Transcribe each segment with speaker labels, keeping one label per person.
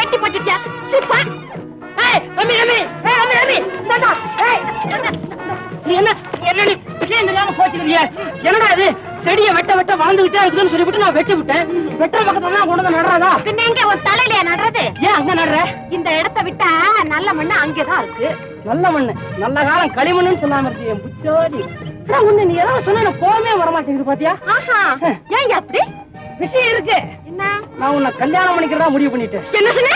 Speaker 1: கட்டி போட்டுட்டியா?
Speaker 2: என்னடா இது செடியை வெட்ட வெட்ட வாழ்ந்துகிட்டே இருக்குதுன்னு சொல்லிவிட்டு நான் வெட்டி விட்டேன். வெட்டுற பக்கத்துல கொண்டு வந்து நடுறாதா?
Speaker 1: பின்ன எங்க ஒரு தலையில நடுறது?
Speaker 2: ஏன் அங்க நடுற?
Speaker 1: இந்த இடத்தை விட்டா நல்ல மண்ணு அங்கேதான் இருக்கு.
Speaker 2: நல்ல மண்ணு நல்ல காலம் களிமண்ணுன்னு சொல்லாம இருக்கு என் புச்சோடி. உன்ன நீ ஏதாவது சொன்ன போகவே வரமாட்டேங்குது பாத்தியா?
Speaker 1: ஏன் அப்படி?
Speaker 2: விஷயம் இருக்கு.
Speaker 1: என்ன?
Speaker 2: நான் உன்னை கல்யாணம் பண்ணிக்கிறதா முடிவு பண்ணிட்டேன்.
Speaker 1: என்ன சொன்ன?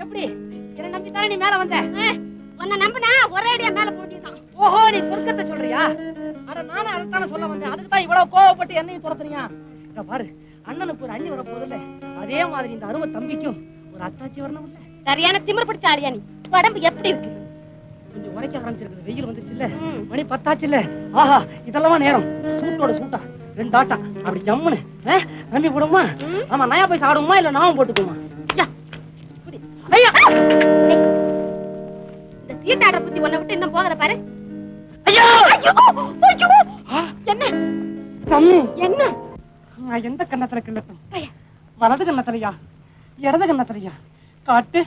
Speaker 2: எப்படி என்ன நம்பித்தானே நீ மேல வந்த?
Speaker 1: உன்னை நம்பினா ஒரே அடியா மேல போட்டிருக்கான்.
Speaker 2: ஓஹோ, நீ சொர்க்கத்தை சொல்றியா? அட நானும் அதைத்தானே சொல்ல வந்தேன். அதுக்கு தான் இவ்வளவு கோவப்பட்டு என்னையும் துரத்துறியா? பாரு, அண்ணனுக்கு ஒரு அண்ணி வர போதில்ல, அதே மாதிரி இந்த அருவ தம்பிக்கும் ஒரு அத்தாச்சி வரணும் இல்ல?
Speaker 1: சரியான திமிர் பிடிச்ச ஆளியா நீ. உடம்பு எப்படி இருக்கு?
Speaker 2: கொஞ்சம் உரைக்க ஆரம்பிச்சிருக்கு. வெயில் வந்துச்சு இல்ல, மணி 10 ஆச்சு இல்ல. ஆஹா, இதெல்லாம் நேரம். சூட்டோட சூட்டா 2 ஆட்டம் அப்படி ஜம்முன்னு நம்பி போடுமா? ஆமா, நயா போய் சாடுமா இல்ல நாமும் போட்டுக்குமா?
Speaker 1: இந்த சீட்டாட்ட புத்தி உன்னை விட்டு இன்னும் போகல பாரு. என்ன என்ன
Speaker 2: எந்த கண்ணத்துல கிள்ளட்டும்? வலது கண்ணத்திலையா இடது கண்ணத்திலையா? காட்டு.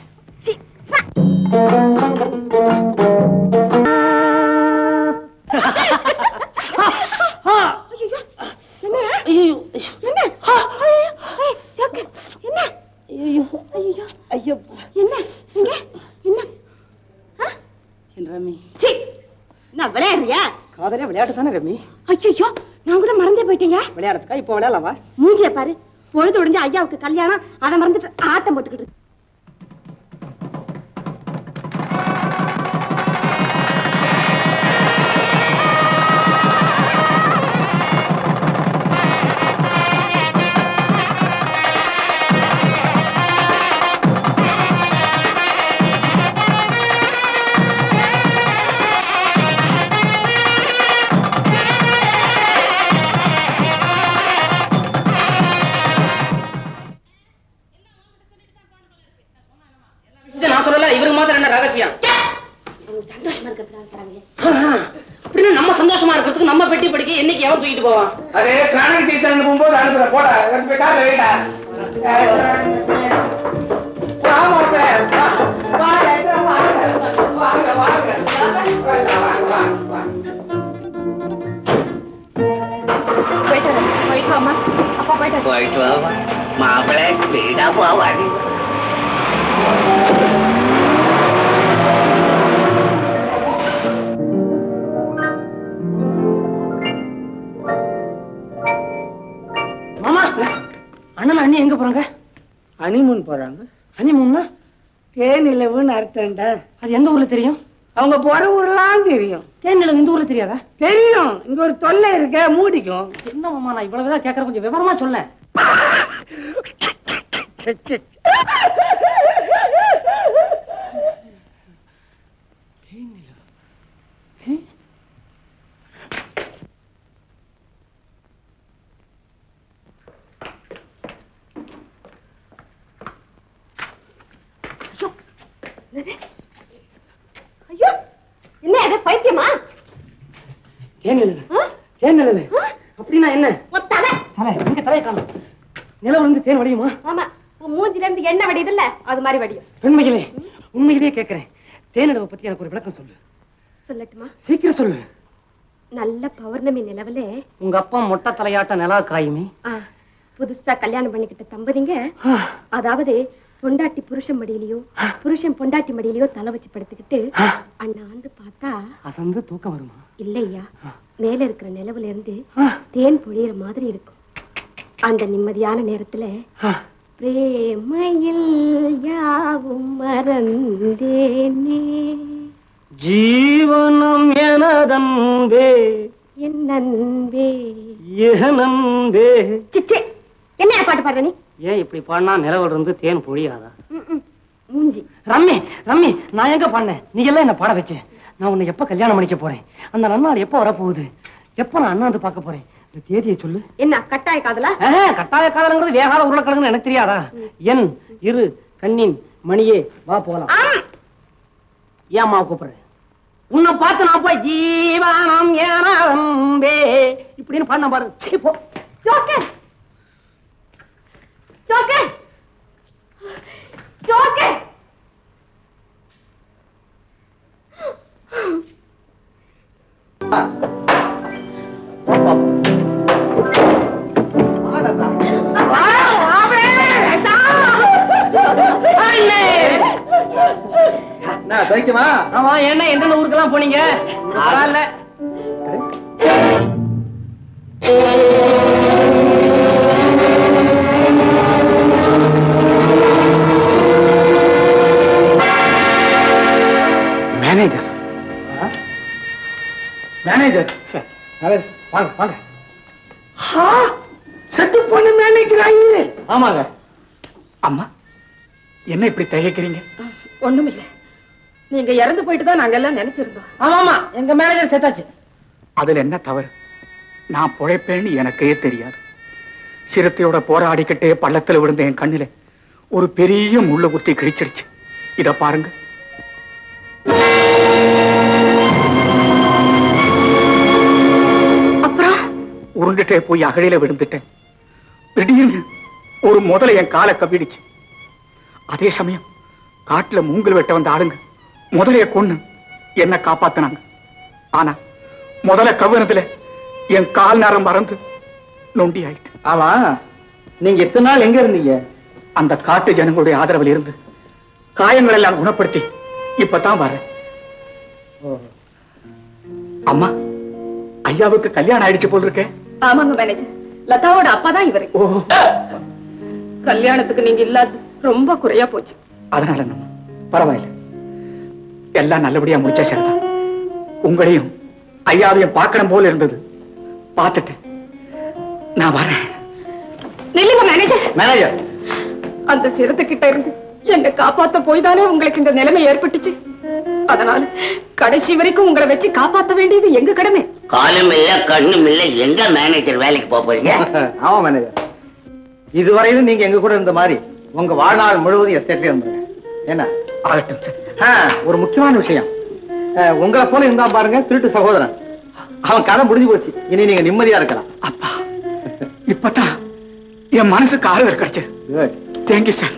Speaker 1: விளையாடுறியா?
Speaker 2: காதலே விளையாட்டு தானே ரமி.
Speaker 1: ஐயோ, நான் கூட மறந்தே போயிட்டேங்க.
Speaker 2: விளையாடுறதுக்கா இப்ப விளையாடலாமா?
Speaker 1: மூஞ்சிய பாரு, பொழுது ஒடிஞ்ச ஐயாவுக்கு கல்யாணம், அதை மறந்துட்டு ஆட்டம் போட்டுக்கிட்டு.
Speaker 2: நான் சொல்லல, இவருக்கு மாத்திரம் என்ன ரகசியம்?
Speaker 1: சந்தோஷமா இருக்கிறாங்க.
Speaker 2: அப்படின்னா நம்ம சந்தோஷமா இருக்கிறதுக்கு நம்ம பெட்டி படிக்க என்னைக்கு எவன் தூக்கிட்டு போவான்?
Speaker 3: அதே பிராணம் டீச்சர் போகும்போது அனுப்புற போட கால வைடா. போயிட்டு வாமா மாப்பிள்ளை, ஸ்பீடா போவாடி.
Speaker 2: மாமா, அண்ணன் அண்ணி எங்க போறாங்க?
Speaker 3: ஹனிமூன் போறாங்க.
Speaker 2: ஹனிமூன்னா
Speaker 3: தேனிலவுன்னு அர்த்தம்டா.
Speaker 2: அது எந்த ஊர்ல தெரியும்?
Speaker 3: அவங்க போற ஊர்லாம் தெரியும்.
Speaker 2: தேனிலவு இந்த ஊர்ல தெரியாதா?
Speaker 3: தெரியும். இங்க ஒரு தொல்லை இருக்க, மூடிக்கும்.
Speaker 2: என்ன மாமா, நான் இவ்வளவுதான் கேட்கறேன், கொஞ்சம் விவரமா சொல்ல.
Speaker 1: ஐயோ, என்ன அது பைத்தியமா?
Speaker 2: தேனிலவு அப்படின்னா என்ன?
Speaker 1: தலை
Speaker 2: இங்க தலையை காணும். நிலவு வந்து தேன் வடியுமா?
Speaker 1: ஆமா, மூஞ்சில இருந்து என்ன வடியுது இல்ல, அது மாதிரி வடியும்.
Speaker 2: உண்மையிலேயே கேட்கிறேன், தேனிலவை பத்தி எனக்கு ஒரு விளக்கம் சொல்லு.
Speaker 1: சொல்லட்டுமா?
Speaker 2: சீக்கிரம் சொல்லு.
Speaker 1: நல்ல பௌர்ணமி நிலவுல
Speaker 2: உங்க அப்பா மொட்டை தலையாட்ட நிலா காயுமே.
Speaker 1: புதுசா கல்யாணம் பண்ணிக்கிட்ட தம்பதிங்க, அதாவது பொண்டாட்டி புருஷன் மடியிலயோ புருஷன் பொண்டாட்டி மடியிலயோ தலை வச்சு படுத்துக்கிட்டு அண்ணாந்து பார்த்தா
Speaker 2: அசந்து தூக்கம் வருமா?
Speaker 1: இல்லையா, மேல இருக்கிற நிலவுல இருந்து தேன் பொழியிற மாதிரி இருக்கும். அந்த நிம்மதியான நேரத்துல பிரேமையில் யாவும் மறந்தேனே,
Speaker 2: ஜீவனம் எனதன்பே
Speaker 1: என் நன்பே
Speaker 2: ஏனன்பே.
Speaker 1: சிச்சே, என்ன பாட்டு பாடுற நீ?
Speaker 2: ஏன் இப்படி பாடினா நிலவில் இருந்து தேன் பொழியாதா?
Speaker 1: மூஞ்சி.
Speaker 2: ரம்மி ரம்மி, நான் எங்க பாடினேன்? நீ எல்லாம் என்ன பாட வச்சேன். நான் உன்னை எப்ப கல்யாணம் பண்ணிக்க போறேன்? அந்த நன்னாள் எப்ப வரப்போகுது? எப்ப நான் அண்ணாந்து பார்க்க போறேன்? இந்த தேதியை சொல்லு.
Speaker 1: என்ன கட்டாய காதலா?
Speaker 2: கட்டாய காதலங்கிறது வேகாத உருளைக்கிழங்குன்னு எனக்கு தெரியாதா? என் இரு கண்ணின் மணியே வா போலாம். ஏம்மா கூப்பிடுற? உன்னை பார்த்து நான் போய் ஜீவானம் ஏனம்பே இப்படின்னு பாடின பாரு. சீ போ.
Speaker 1: Joker joker joker.
Speaker 3: தைக்குமா?
Speaker 2: ஆமா, என்ன எந்தெந்த ஊருக்கெல்லாம் போனீங்க? பரவாயில்ல.
Speaker 3: மேனேஜர் மேனேஜர் சார், வாங்க வாங்க. செத்து போன மேனேஜர் ஆயிரு. ஆமாங்க. அம்மா, என்ன இப்படி தயக்கிறீங்க?
Speaker 1: ஒண்ணுமில்ல, நீங்க இறந்து போயிட்டு தான் நாங்க எல்லாம் நினைச்சிருந்தோம்.
Speaker 2: ஆமாமா, எங்க மேனேஜர் செத்தாச்சு.
Speaker 4: அதுல என்ன தவறு? நான் பொழைப்பேன்னு எனக்கே தெரியாது. சிறுத்தையோட போராடிக்கிட்டே பள்ளத்துல விழுந்த என் கண்ணில ஒரு பெரிய முள்ளு குத்தி கிழிச்சிருச்சு. இத பாருங்க.
Speaker 1: அப்புறம்
Speaker 4: உருண்டுட்டே போய் அகழியில விழுந்துட்டேன். திடீர்னு ஒரு முதலை என் காலை கவ்விடுச்சு. அதே சமயம் காட்டுல மூங்கல் வெட்ட வந்த ஆளுங்க முதலைய கொன்னு என்ன காப்பாத்தினாங்க. ஆனா முதல்ல கவ்வினதுல என் கால் நேரம் மறந்து நொண்டி ஆயிட்டு.
Speaker 3: ஆமா, நீங்க எத்தனை நாள் எங்க இருந்தீங்க?
Speaker 4: அந்த காட்டு ஜனங்களுடைய ஆதரவில் இருந்து காயங்கள் எல்லாம் குணப்படுத்தி இப்பதான் வரேன். அம்மா, ஐயாவுக்கு கல்யாணம் ஆயிடுச்சு போல் இருக்கேன்.
Speaker 1: ஆமாங்க மேனேஜர், லதாவோட அப்பா தான் இவரு. கல்யாணத்துக்கு நீங்க இல்லாத ரொம்ப குறையா போச்சு.
Speaker 4: அதனால நம்ம பரவாயில்ல, எல்லாம் நல்லபடியா முடிச்சா சரிதான். உங்களையும் ஐயாவையும் பார்க்கணும் போல இருந்தது, பார்த்துட்டேன். நான் வரேன்.
Speaker 1: நில்லுங்க மேனேஜர்.
Speaker 3: மேனேஜர்,
Speaker 1: அந்த சிறுத்தைகிட்ட இருந்து என்னை காப்பாத்த போய் தானே உங்களுக்கு இந்த நிலைமை ஏற்பட்டுச்சு. அதனால கடைசி வரைக்கும் உங்களை வச்சு காப்பாத்த வேண்டியது எங்க கடமை.
Speaker 5: காலும் இல்ல கண்ணும் இல்ல, எங்க மேனேஜர் வேலைக்கு போறீங்க?
Speaker 3: ஆமா மேனேஜர், இதுவரையிலும் நீங்க எங்க கூட இருந்த மாதிரி உங்க வாழ்நாள் முழுவதும் எஸ்டேட்லயே இருந்தீங்க. என்ன
Speaker 4: ஆகட்டும் சார்.
Speaker 3: ஒரு முக்கியமான விஷயம், உங்களை போல இருந்தா பாருங்க திருட்டு சகோதரன், அவன் கதை முடிஞ்சு போச்சு. இனி நீங்க நிம்மதியா இருக்கலாம்.
Speaker 4: அப்பா, இப்பதான் என் மனசுக்கு ஆறுதல் கிடைச்சது. Thank you sir.